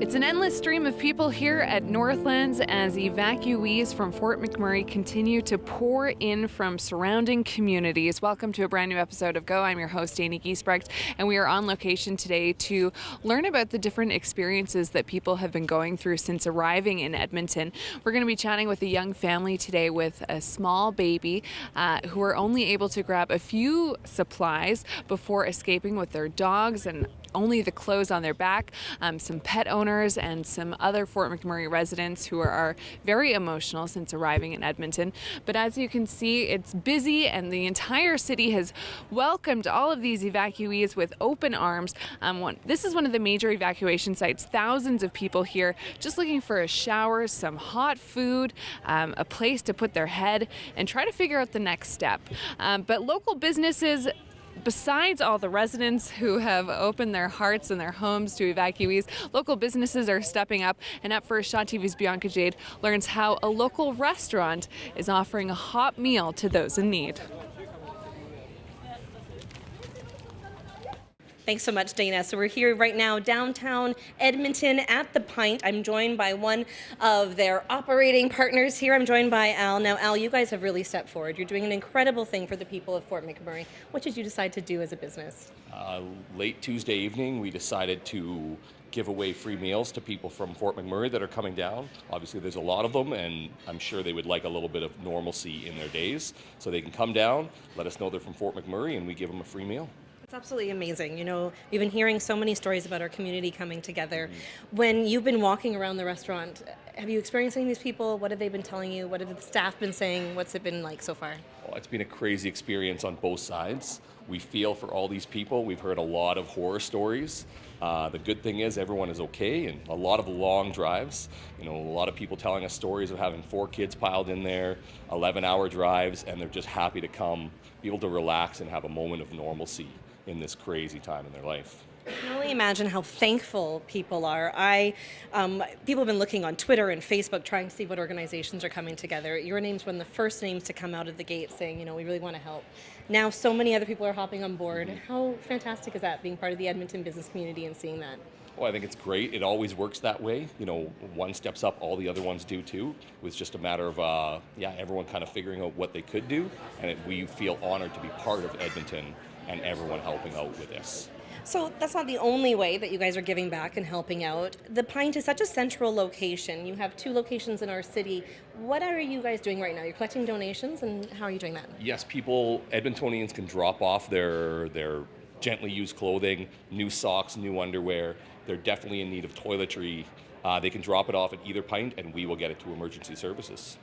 It's an endless stream of people here at Northlands as evacuees from Fort McMurray continue to pour in from surrounding communities. Welcome to a brand new episode of Go. I'm your host, Dani Giesbrecht, and we are on location today to learn about the different experiences that people have been going through since arriving in Edmonton. We're going to be chatting with a young family today with a small baby who are only able to grab a few supplies before escaping with their dogs and only the clothes on their back, some pet owners and some other Fort McMurray residents who are very emotional since arriving in Edmonton. But as you can see, it's busy and the entire city has welcomed all of these evacuees with open arms. This is one of the major evacuation sites. Thousands of people here just looking for a shower, some hot food, a place to put their head and try to figure out the next step. But local businesses, besides all the residents who have opened their hearts and their homes to evacuees, local businesses are stepping up. And up first, Shaw TV's Bianca Jade learns how a local restaurant is offering a hot meal to those in need. Thanks so much, Dana. So we're here right now downtown Edmonton at the Pint. I'm joined by one of their operating partners here. I'm joined by Al. Now, Al, you guys have really stepped forward. You're doing an incredible thing for the people of Fort McMurray. What did you decide to do as a business? Late Tuesday evening, we decided to give away free meals to people from Fort McMurray that are coming down. Obviously, there's a lot of them, and I'm sure they would like a little bit of normalcy in their days. So they can come down, let us know they're from Fort McMurray, and we give them a free meal. It's absolutely amazing. You know, we've been hearing so many stories about our community coming together. When you've been walking around the restaurant, have you experienced any of these people? What have they been telling you? What have the staff been saying? What's it been like so far? Well, it's been a crazy experience on both sides. We feel for all these people. We've heard a lot of horror stories. The good thing is everyone is okay, and a lot of long drives. You know, a lot of people telling us stories of having 4 kids piled in there, 11-hour drives, and they're just happy to come, be able to relax and have a moment of normalcy in this crazy time in their life. I can only imagine how thankful people are. People have been looking on Twitter and Facebook trying to see what organizations are coming together. Your name's one of the first names to come out of the gate saying, you know, we really want to help. Now so many other people are hopping on board. How fantastic is that, being part of the Edmonton business community and seeing that? Well, I think it's great. It always works that way. You know, one steps up, all the other ones do too. It was just a matter of, everyone kind of figuring out what they could do. And we feel honored to be part of Edmonton and everyone helping out with this. So that's not the only way that you guys are giving back and helping out. The Pint is such a central location. You have 2 locations in our city. What are you guys doing right now? You're collecting donations, and how are you doing that? Yes, Edmontonians can drop off their gently used clothing, new socks, new underwear. They're definitely in need of toiletry. They can drop it off at either Pint, and we will get it to emergency services.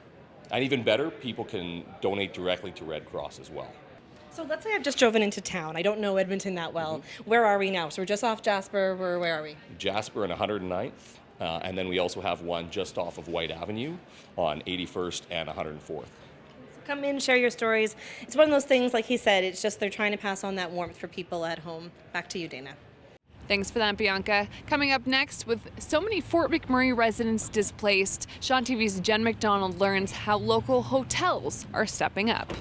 And even better, people can donate directly to Red Cross as well. So let's say I've just driven into town. I don't know Edmonton that well. Where are we now? So we're just off Jasper. Where are we? Jasper and 109th. And then we also have one just off of White Avenue on 81st and 104th. So come in, share your stories. It's one of those things, like he said, it's just they're trying to pass on that warmth for people at home. Back to you, Dana. Thanks for that, Bianca. Coming up next, with so many Fort McMurray residents displaced, Shaw TV's Jen McDonald learns how local hotels are stepping up.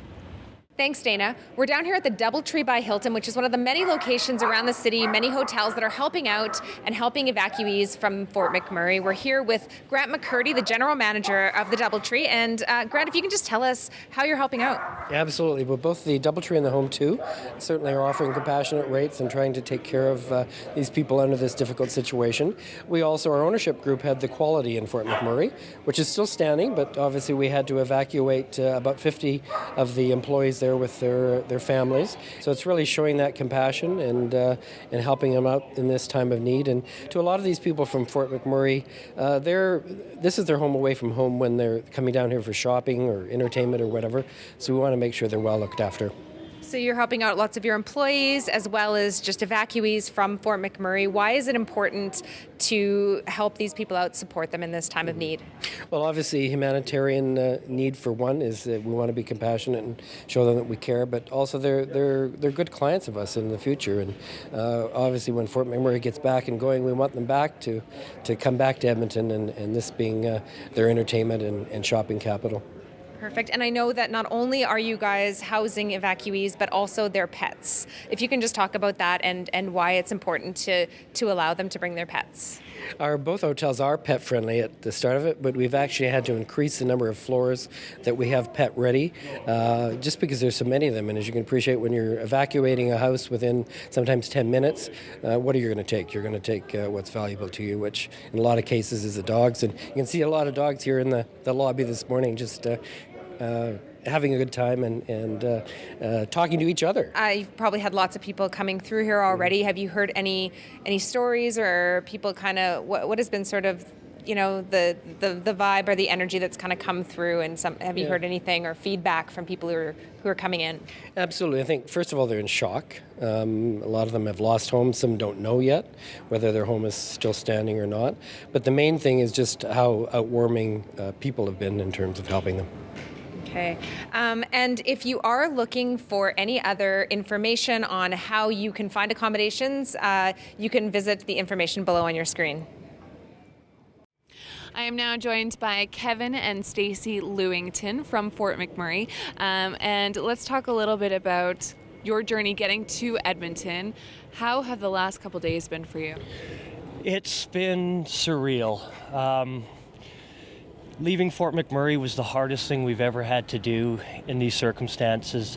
Thanks, Dana. We're down here at the Doubletree by Hilton, which is one of the many locations around the city, many hotels that are helping out and helping evacuees from Fort McMurray. We're here with Grant McCurdy, the general manager of the Doubletree. And Grant, if you can just tell us how you're helping out. Yeah, absolutely. Well, both the Doubletree and the Home 2 certainly are offering compassionate rates and trying to take care of these people under this difficult situation. We also, our ownership group, had the Quality in Fort McMurray, which is still standing, but obviously we had to evacuate about 50 of the employees there with their families. So it's really showing that compassion and helping them out in this time of need. And to a lot of these people from Fort McMurray, this is their home away from home when they're coming down here for shopping or entertainment or whatever. So we want to make sure they're well looked after. So you're helping out lots of your employees as well as just evacuees from Fort McMurray. Why is it important to help these people out, support them in this time of need? Well, obviously, humanitarian need for one is that we want to be compassionate and show them that we care, but also they're good clients of us in the future. And obviously, when Fort McMurray gets back and going, we want them back to come back to Edmonton and this being their entertainment and shopping capital. Perfect. And I know that not only are you guys housing evacuees, but also their pets. If you can just talk about that and why it's important to allow them to bring their pets. Both hotels are pet friendly at the start of it, but we've actually had to increase the number of floors that we have pet ready, just because there's so many of them. And as you can appreciate, when you're evacuating a house within sometimes 10 minutes, what are you going to take? You're going to take what's valuable to you, which in a lot of cases is the dogs. And you can see a lot of dogs here in the lobby this morning, just having a good time and talking to each other. You've probably had lots of people coming through here already. Have you heard any stories or people kind of what has been sort of the vibe or the energy that's kind of come through, and have you heard anything or feedback from people who are coming in? Absolutely. I think first of all they're in shock. A lot of them have lost homes. Some don't know yet whether their home is still standing or not. But the main thing is just how outwarming people have been in terms of helping them. Okay. And if you are looking for any other information on how you can find accommodations, you can visit the information below on your screen. I am now joined by Kevin and Stacey Lewington from Fort McMurray. And let's talk a little bit about your journey getting to Edmonton. How have the last couple days been for you? It's been surreal. Leaving Fort McMurray was the hardest thing we've ever had to do in these circumstances.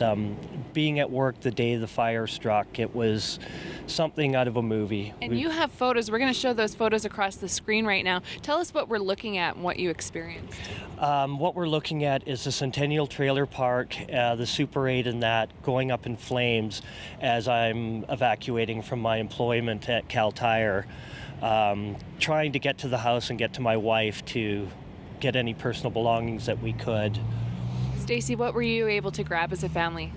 Being at work the day the fire struck, it was something out of a movie. And you have photos. We're going to show those photos across the screen right now. Tell us what we're looking at and what you experienced. What we're looking at is the Centennial Trailer Park, the Super 8 and that going up in flames as I'm evacuating from my employment at Cal Tire, trying to get to the house and get to my wife to get any personal belongings that we could. Stacey, what were you able to grab as a family?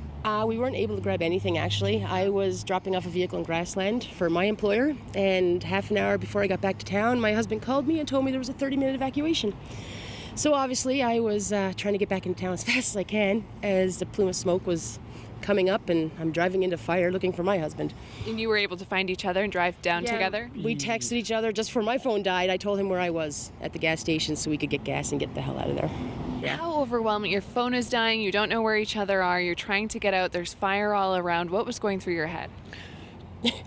We weren't able to grab anything, actually. I was dropping off a vehicle in Grassland for my employer, and half an hour before I got back to town, my husband called me and told me there was a 30-minute evacuation. So obviously I was trying to get back into town as fast as I can as the plume of smoke was coming up, and I'm driving into fire looking for my husband. And you were able to find each other and drive down together? We texted each other just before my phone died. I told him where I was at the gas station so we could get gas and get the hell out of there. Yeah. How overwhelming. Your phone is dying, you don't know where each other are, you're trying to get out, there's fire all around. What was going through your head?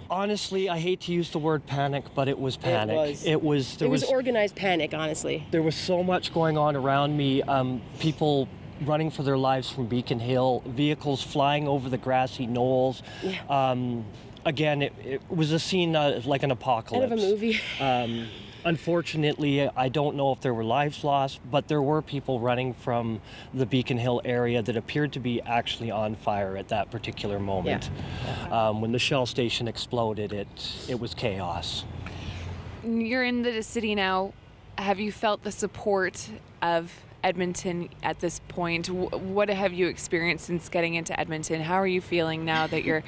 Honestly, I hate to use the word panic, but it was panic. It was organized panic, honestly. There was so much going on around me. People running for their lives from Beacon Hill, vehicles flying over the grassy knolls. Yeah. Again, it was a scene like an apocalypse. Out of a movie. Unfortunately, I don't know if there were lives lost, but there were people running from the Beacon Hill area that appeared to be actually on fire at that particular moment. Yeah. When the Shell station exploded, it was chaos. You're in the city now. Have you felt the support of Edmonton at this point? What have you experienced since getting into Edmonton? How are you feeling now that you're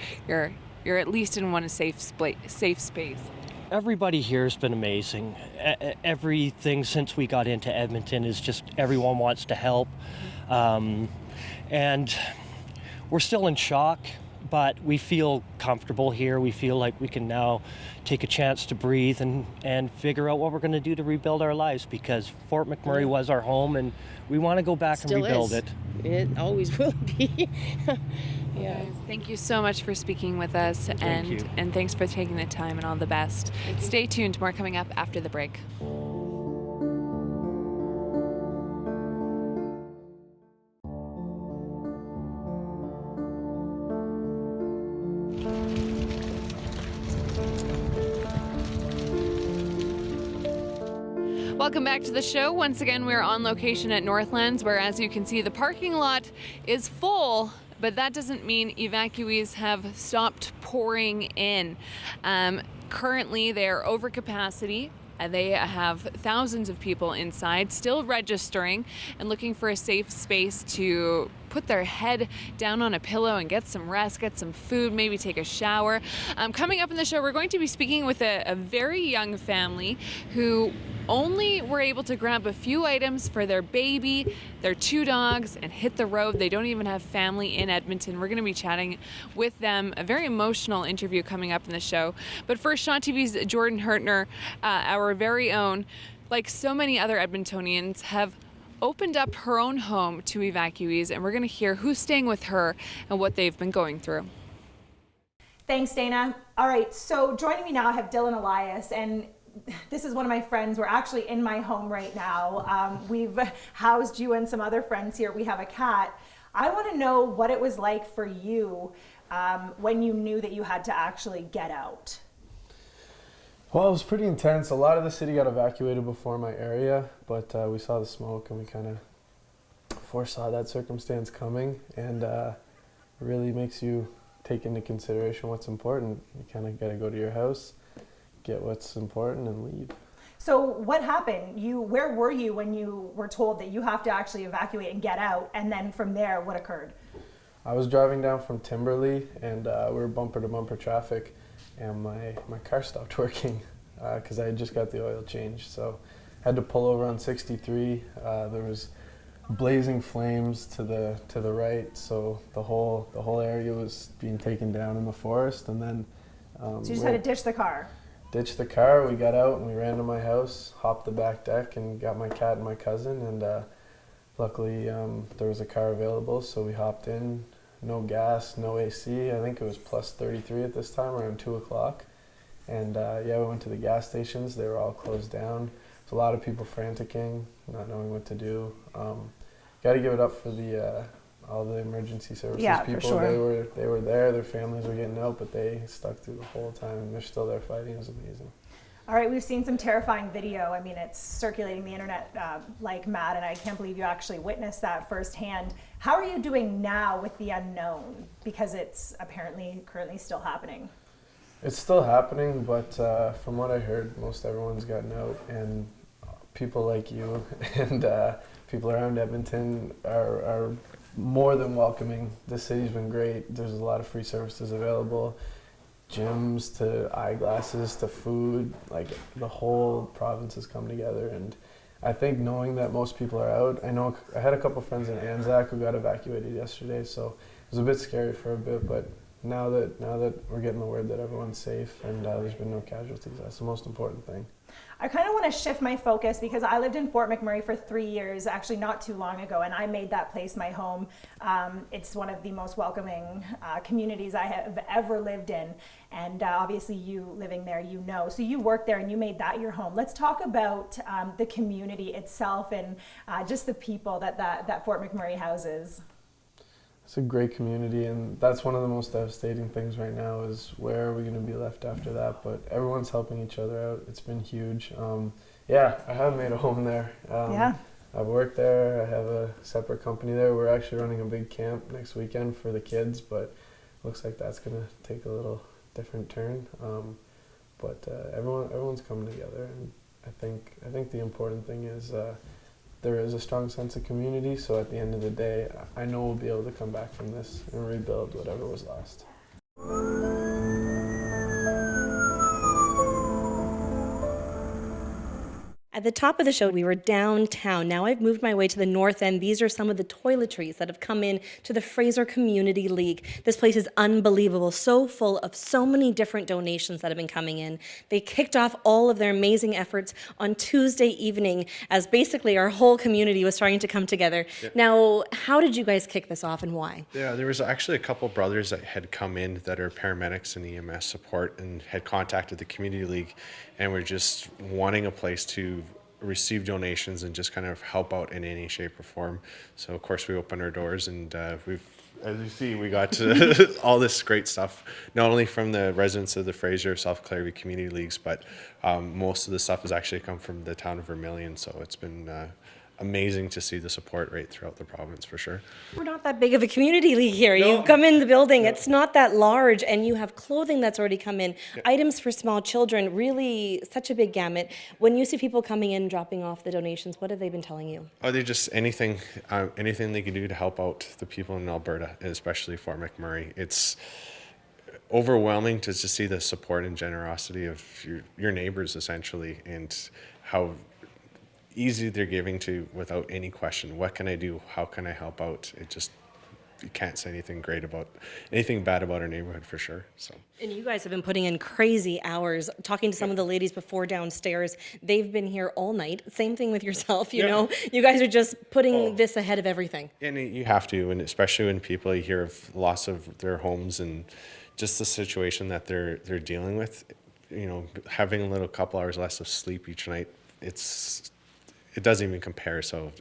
at least in one safe space? Everybody here has been amazing. Everything since we got into Edmonton is just everyone wants to help. And we're still in shock, but we feel comfortable here. We feel like we can now take a chance to breathe and figure out what we're going to do to rebuild our lives, because Fort McMurray was our home and we want to go back and rebuild it. It always will be. Yeah. Thank you so much for speaking with us, and thanks for taking the time, and all the best. Stay tuned, more coming up after the break. Welcome back to the show. Once again, we're on location at Northlands, where, as you can see, the parking lot is full, but that doesn't mean evacuees have stopped pouring in. Currently, they're over capacity. They have thousands of people inside, still registering and looking for a safe space to put their head down on a pillow and get some rest, get some food, maybe take a shower. Coming up in the show, we're going to be speaking with a very young family who only were able to grab a few items for their baby, their 2 dogs, and hit the road. They don't even have family in Edmonton. We're going to be chatting with them. A very emotional interview coming up in the show. But first, Shawn TV's Jordan Hertner, our very own, like so many other Edmontonians, have opened up her own home to evacuees, and we're going to hear who's staying with her and what they've been going through. Thanks, Dana. All right, so joining me now I have Dylan Elias, and this is one of my friends. We're actually in my home right now. We've housed you and some other friends here. We have a cat. I want to know what it was like for you when you knew that you had to actually get out. Well, it was pretty intense. A lot of the city got evacuated before my area, but we saw the smoke and we kind of foresaw that circumstance coming, and it really makes you take into consideration what's important. You kind of got to go to your house, get what's important, and leave. So what happened? Where were you when you were told that you have to actually evacuate and get out? And then from there, what occurred? I was driving down from Timberley, and we were bumper to bumper traffic, and my car stopped working because I had just got the oil changed. So I had to pull over on 63. There was blazing flames to the right, so the whole area was being taken down in the forest. And then So you just had to ditch the car? Ditched the car, we got out and we ran to my house, hopped the back deck and got my cat and my cousin, and luckily there was a car available, so we hopped in. No gas, no AC. I think it was plus 33 at this time, around 2 o'clock. And we went to the gas stations. They were all closed down. There's a lot of people franticking, not knowing what to do. Got to give it up for all the emergency services people. For sure. They were there. Their families were getting out, but they stuck through the whole time. And they're still there fighting. It was amazing. All right, we've seen some terrifying video. I mean, it's circulating the internet like mad, and I can't believe you actually witnessed that firsthand. How are you doing now with the unknown? Because it's apparently currently still happening. It's still happening, but from what I heard, most everyone's gotten out, and people like you and people around Edmonton are more than welcoming. The city's been great. There's a lot of free services available. Gyms to eyeglasses to food, like the whole province has come together. And I think knowing that most people are out, I had a couple friends in Anzac who got evacuated yesterday, so it was a bit scary for a bit, but now that we're getting the word that everyone's safe and there's been no casualties, that's the most important thing. I kind of want to shift my focus because I lived in Fort McMurray for 3 years, actually not too long ago, and I made that place my home. It's one of the most welcoming communities I have ever lived in, and obviously you living there, you know. So you worked there and you made that your home. Let's talk about the community itself and just the people that Fort McMurray houses. It's a great community, and that's one of the most devastating things right now is where are we going to be left after that, but everyone's helping each other out. It's been huge. I have made a home there. I've worked there. I have a separate company there. We're actually running a big camp next weekend for the kids, but looks like that's going to take a little different turn. But everyone's coming together, and I think the important thing is there is a strong sense of community, so at the end of the day, I know we'll be able to come back from this and rebuild whatever was lost. At the top of the show, we were downtown. Now I've moved my way to the north end. These are some of the toiletries that have come in to the Fraser Community League. This place is unbelievable, so full of so many different donations that have been coming in. They kicked off all of their amazing efforts on Tuesday evening as basically our whole community was starting to come together. Yep. Now, how did you guys kick this off and why? Yeah, there was actually a couple brothers that had come in that are paramedics and EMS support and had contacted the Community League and were just wanting a place to receive donations and just kind of help out in any shape or form. So of course we opened our doors, and we've, as you see, we got all this great stuff, not only from the residents of the Fraser, South Clareview Community Leagues, but most of the stuff has actually come from the town of Vermilion. So it's been amazing to see the support right throughout the province, for sure. We're not that big of a community league here. No. You come in the building, it's not that large, and you have clothing that's already come in, items for small children, really such a big gamut. When you see people coming in, dropping off the donations, what have they been telling you? Oh, they just anything they can do to help out the people in Alberta, especially Fort McMurray. It's overwhelming to just see the support and generosity of your neighbors, essentially, and how easy they're giving to without any question. What can I do? How can I help out? you can't say anything bad about our neighborhood for sure. So. And you guys have been putting in crazy hours. Talking to some of the ladies before downstairs, they've been here all night. Same thing with yourself, you know. You guys are just putting this ahead of everything. And you have to, and especially when people hear of loss of their homes and just the situation that they're dealing with. You know, having a little couple hours less of sleep each night, it doesn't even compare. So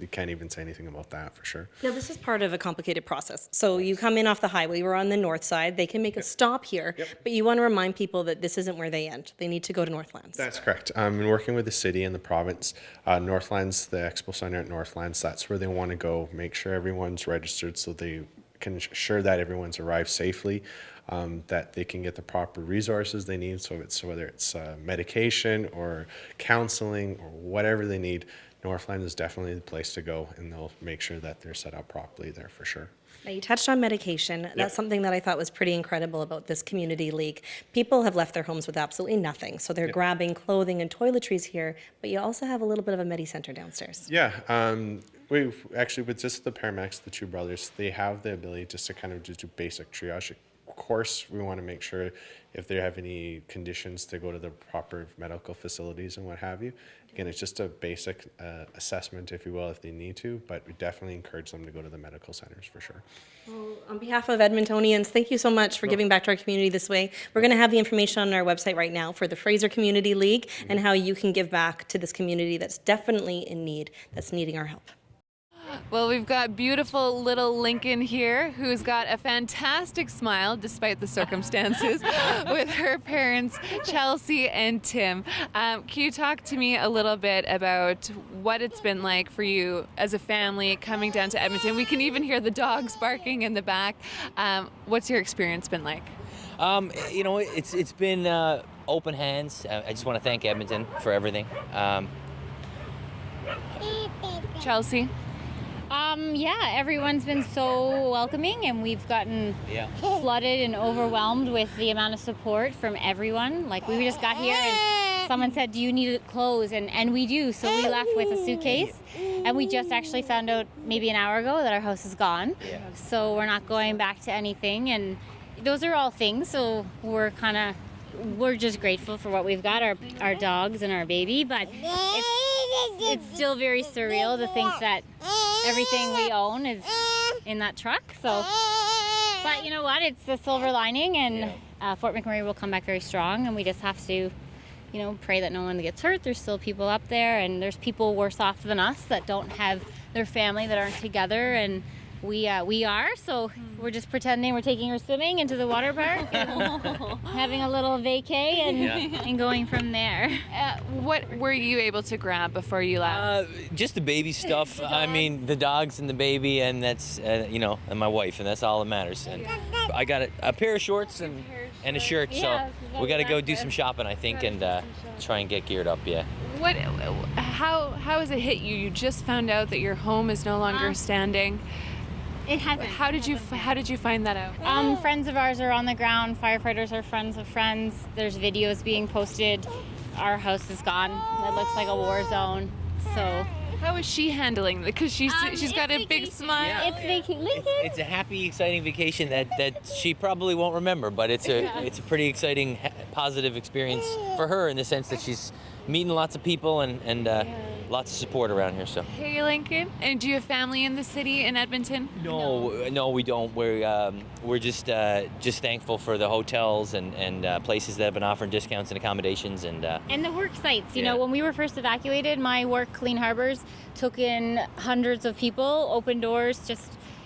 you can't even say anything about that for sure. Now, this is part of a complicated process. So you come in off the highway, we're on the north side, they can make a stop here, but you want to remind people that this isn't where they end. They need to go to Northlands. That's correct. And working with the city and the province, Northlands, the Expo Center at Northlands, that's where they want to go, make sure everyone's registered so they can ensure that everyone's arrived safely, that they can get the proper resources they need, so whether it's medication or counseling or whatever they need, Northland is definitely the place to go, and they'll make sure that they're set up properly there for sure. Now, you touched on medication. That's something that I thought was pretty incredible about this community league. People have left their homes with absolutely nothing, so they're grabbing clothing and toiletries here, but you also have a little bit of a medi center downstairs. Yeah, we actually, with just the paramedics, the two brothers, they have the ability just to kind of just do basic triage. Of course, we want to make sure if they have any conditions to go to the proper medical facilities and what have you. Again, it's just a basic assessment, if you will, if they need to, but we definitely encourage them to go to the medical centers for sure. Well, on behalf of Edmontonians, thank you so much for giving back to our community this way. We're going to have the information on our website right now for the Fraser Community League and how you can give back to this community that's definitely in need, that's needing our help. Well, we've got beautiful little Lincoln here who's got a fantastic smile despite the circumstances with her parents, Chelsea and Tim. Can you talk to me a little bit about what it's been like for you as a family coming down to Edmonton? We can even hear the dogs barking in the back. What's your experience been like? You know, it's been open hands. I just want to thank Edmonton for everything. Chelsea? Yeah, everyone's been so welcoming, and we've gotten flooded and overwhelmed with the amount of support from everyone. Like, we just got here and someone said, do you need clothes? And we do, so we left with a suitcase, and we just actually found out maybe an hour ago that our house is gone. So we're not going back to anything, and those are all things, so we're just grateful for what we've got, our dogs and our baby, but it's still very surreal to think that everything we own is in that truck. So, but you know what? It's the silver lining, and Fort McMurray will come back very strong, and we just have to, you know, pray that no one gets hurt. There's still people up there, and there's people worse off than us that don't have their family, that aren't together, and we are, so we're just pretending we're taking her swimming into the water park and having a little vacay and going from there. What were you able to grab before you left? Just the baby stuff. I mean, the dogs and the baby, and that's, you know, and my wife, and that's all that matters. And I got a pair of shorts and a shirt, so we got to go do some shopping, I think, and try and get geared up, How has it hit you? You just found out that your home is no longer standing. It hasn't. How did you find that out? Friends of ours are on the ground. Firefighters are friends of friends. There's videos being posted. Our house is gone. It looks like a war zone. So how is she handling it? Because she's got a big smile. It's vacation. It's a happy, exciting vacation that she probably won't remember, but it's a pretty exciting, positive experience for her in the sense that she's meeting lots of people and lots of support around here. So. Hey, Lincoln. And do you have family in the city in Edmonton? No, we don't. We're just thankful for the hotels and places that have been offering discounts and accommodations and the work sites. You know, when we were first evacuated, my work, Clean Harbors, took in hundreds of people, open doors.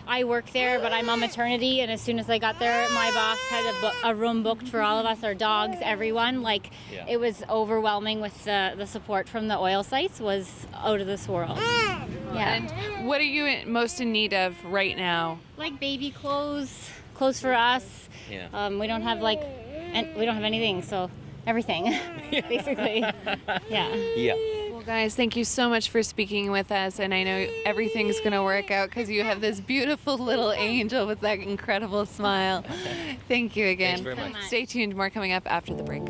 I work there, but I'm on maternity, and as soon as I got there, my boss had a room booked for all of us, our dogs, everyone. It was overwhelming with the support from the oil sites was out of this world. And what are you most in need of right now? Like baby clothes for us. We don't have we don't have anything, so everything, basically. Yeah. Well, guys, thank you so much for speaking with us, and I know everything's going to work out because you have this beautiful little angel with that incredible smile. Thank you again. Thanks very much. Stay tuned, more coming up after the break.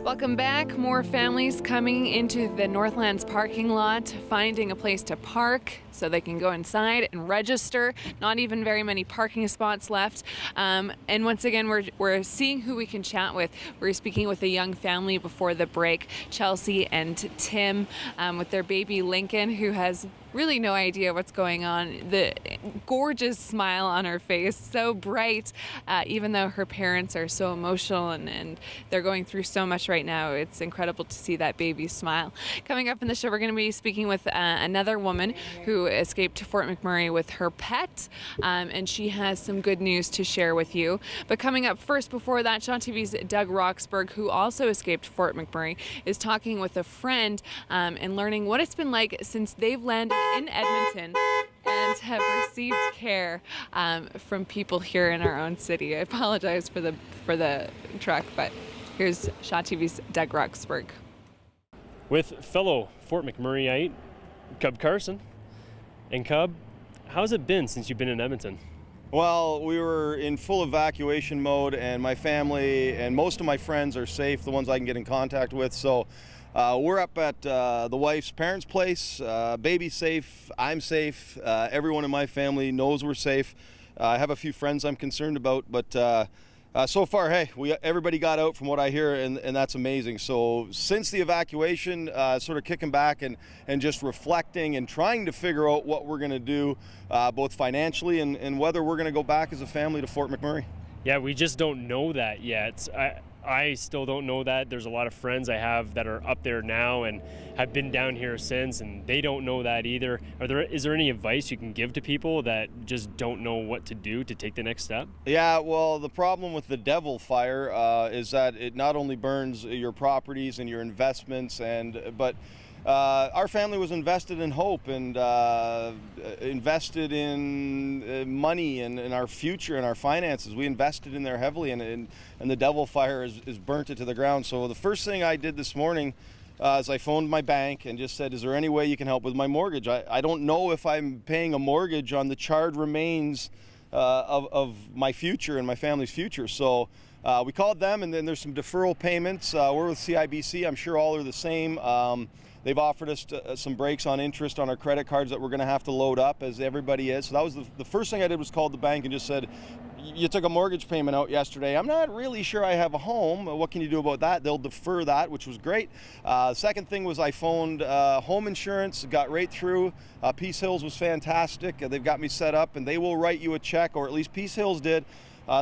Welcome back. More families coming into the Northlands parking lot, finding a place to park so they can go inside and register. Not even very many parking spots left. And once again, we're seeing who we can chat with. We're speaking with a young family before the break, Chelsea and Tim, with their baby Lincoln, who has really no idea what's going on. The gorgeous smile on her face, so bright, even though her parents are so emotional and they're going through so much right now. It's incredible to see that baby smile. Coming up in the show, we're going to be speaking with another woman who escaped to Fort McMurray with her pet, and she has some good news to share with you. But coming up first, before that, Shaw TV's Deckroxburgh, who also escaped Fort McMurray, is talking with a friend and learning what it's been like since they've landed in Edmonton and have received care from people here in our own city. I apologize for the truck, but here's Shaw TV's Deckroxburgh. With fellow Fort McMurrayite Cub Carson. And Cub, how's it been since you've been in Edmonton? Well, we were in full evacuation mode, and my family and most of my friends are safe, the ones I can get in contact with. So we're up at the wife's parents' place. Baby's safe, I'm safe, everyone in my family knows we're safe. I have a few friends I'm concerned about, but so far, hey, everybody got out from what I hear, and that's amazing. So since the evacuation, sort of kicking back and just reflecting and trying to figure out what we're going to do, both financially and whether we're going to go back as a family to Fort McMurray. Yeah, we just don't know that yet. I still don't know that. There's a lot of friends I have that are up there now and have been down here since, and they don't know that either. Is there any advice you can give to people that just don't know what to do to take the next step? Yeah, well, the problem with the devil fire is that it not only burns your properties and your investments, but our family was invested in hope and invested in money and in our future and our finances. We invested in there heavily, and the devil fire has burnt it to the ground. So the first thing I did this morning is I phoned my bank and just said, is there any way you can help with my mortgage? I don't know if I'm paying a mortgage on the charred remains of my future and my family's future. So we called them, and then there's some deferral payments. We're with CIBC. I'm sure all are the same. They've offered us some breaks on interest on our credit cards that we're going to have to load up, as everybody is. So that was the first thing I did, was called the bank and just said, you took a mortgage payment out yesterday. I'm not really sure I have a home. What can you do about that? They'll defer that, which was great. Second thing was I phoned home insurance, got right through. Peace Hills was fantastic. They've got me set up, and they will write you a check, or at least Peace Hills did.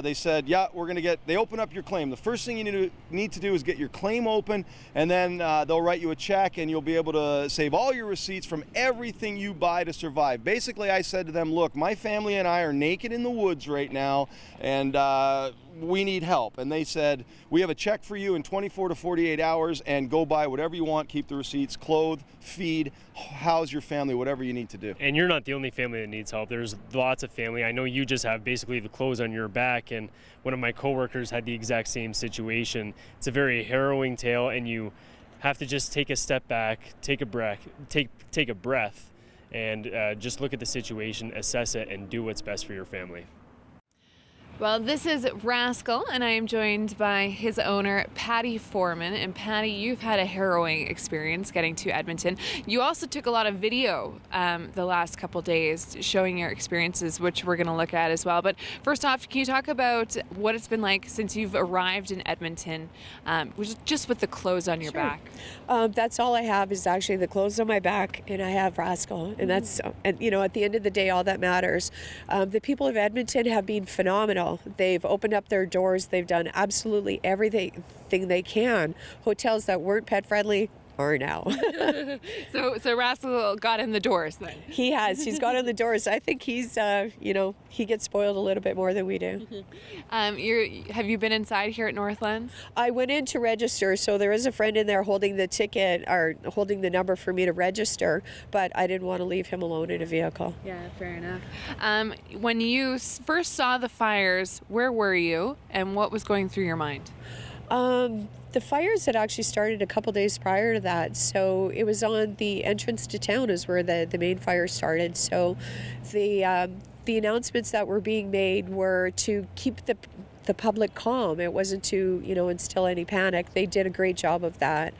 They said, yeah, they open up your claim. The first thing you need to do is get your claim open, and then they'll write you a check, and you'll be able to save all your receipts from everything you buy to survive. Basically, I said to them, look, my family and I are naked in the woods right now, and we need help. And they said, we have a check for you in 24 to 48 hours, and go buy whatever you want, keep the receipts, clothe, feed, house your family, whatever you need to do. And you're not the only family that needs help. There's lots of family. I know you just have basically the clothes on your back, and one of my coworkers had the exact same situation. It's a very harrowing tale, and you have to just take a step back, take a breath, and just look at the situation, assess it, and do what's best for your family. Well, this is Rascal, and I am joined by his owner, Patty Foreman. And Patty, you've had a harrowing experience getting to Edmonton. You also took a lot of video the last couple days showing your experiences, which we're going to look at as well. But first off, can you talk about what it's been like since you've arrived in Edmonton, just with the clothes on your back? That's all I have is actually the clothes on my back, and I have Rascal. And that's, at the end of the day, all that matters. The people of Edmonton have been phenomenal. They've opened up their doors. They've done absolutely everything they can. Hotels that weren't pet friendly are now. So Rascal got in the doors then. He has. He's got in the doors. I think he's, he gets spoiled a little bit more than we do. Have you been inside here at Northlands? I went in to register, so there is a friend in there holding the ticket or holding the number for me to register, but I didn't want to leave him alone in a vehicle. Yeah, fair enough. When you first saw the fires, where were you and what was going through your mind? The fires had actually started a couple days prior to that, so it was on the entrance to town is where the main fire started. So the announcements that were being made were to keep the public calm. It wasn't to, instill any panic. They did a great job of that.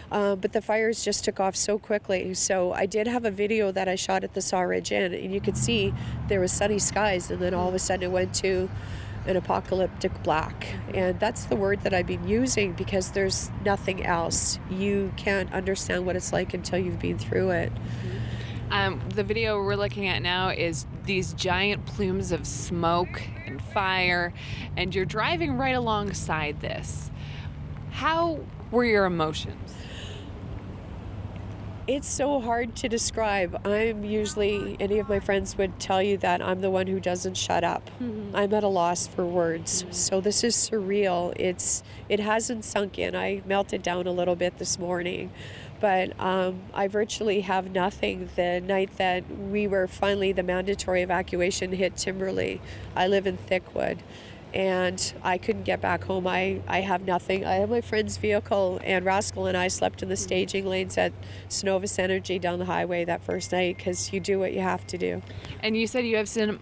But the fires just took off so quickly. So I did have a video that I shot at the Saw Ridge Inn, and you could see there was sunny skies, and then all of a sudden it went to an apocalyptic black. And that's the word that I've been using because there's nothing else. You can't understand what it's like until you've been through it. The video we're looking at now is these giant plumes of smoke and fire, and you're driving right alongside this. How were your emotions? It's so hard to describe. I'm usually, any of my friends would tell you that I'm the one who doesn't shut up. I'm at a loss for words. So this is surreal. It hasn't sunk in. I melted down a little bit this morning. But I virtually have nothing. The night that the mandatory evacuation hit Timberley, I live in Thickwood, and I couldn't get back home. I have nothing. I have my friend's vehicle, and Rascal and I slept in the staging lanes at Synovus Energy down the highway that first night because you do what you have to do. And you said you have some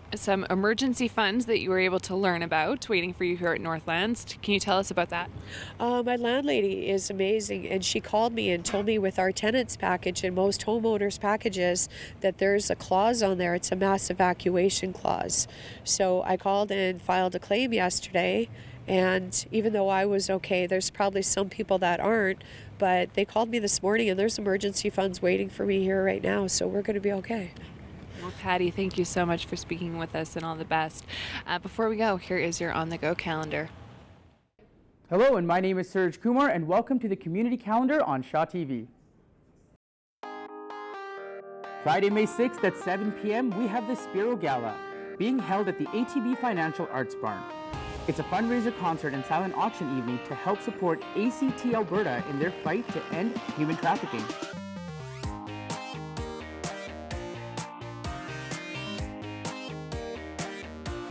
emergency funds that you were able to learn about waiting for you here at Northlands. Can you tell us about that? My landlady is amazing, and she called me and told me with our tenants package and most homeowners packages that there's a clause on there. It's a mass evacuation clause. So I called and filed a claim yesterday, and even though I was okay, there's probably some people that aren't, but they called me this morning and there's emergency funds waiting for me here right now, so we're going to be okay. Well, Patty, thank you so much for speaking with us, and all the best. Before we go, here is your On The Go calendar. Hello, and my name is Suraj Kumar, and welcome to the Community Calendar on Shaw TV. Friday, May 6th at 7 p.m., we have the Spiro Gala, being held at the ATB Financial Arts Barn. It's a fundraiser concert and silent auction evening to help support ACT Alberta in their fight to end human trafficking.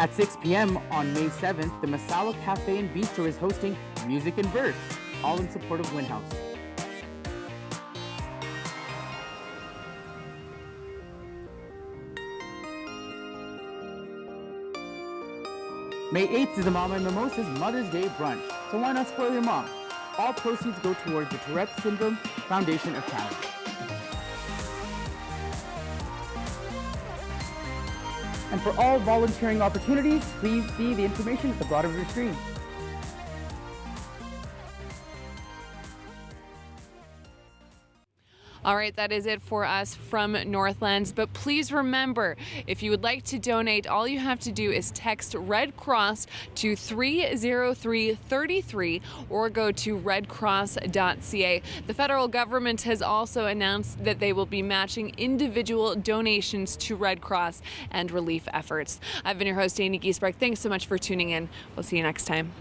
At 6 p.m. on May 7th, the Masala Cafe and Bistro is hosting Music and Verse, all in support of Winhouse. May 8th is the Mama and Mimosas Mother's Day Brunch, so why not spoil your mom? All proceeds go towards the Tourette Syndrome Foundation of Canada. And for all volunteering opportunities, please see the information at the bottom of your screen. All right, that is it for us from Northlands. But please remember, if you would like to donate, all you have to do is text Red Cross to 30333 or go to redcross.ca. The federal government has also announced that they will be matching individual donations to Red Cross and relief efforts. I've been your host, Amy Giesbrecht. Thanks so much for tuning in. We'll see you next time.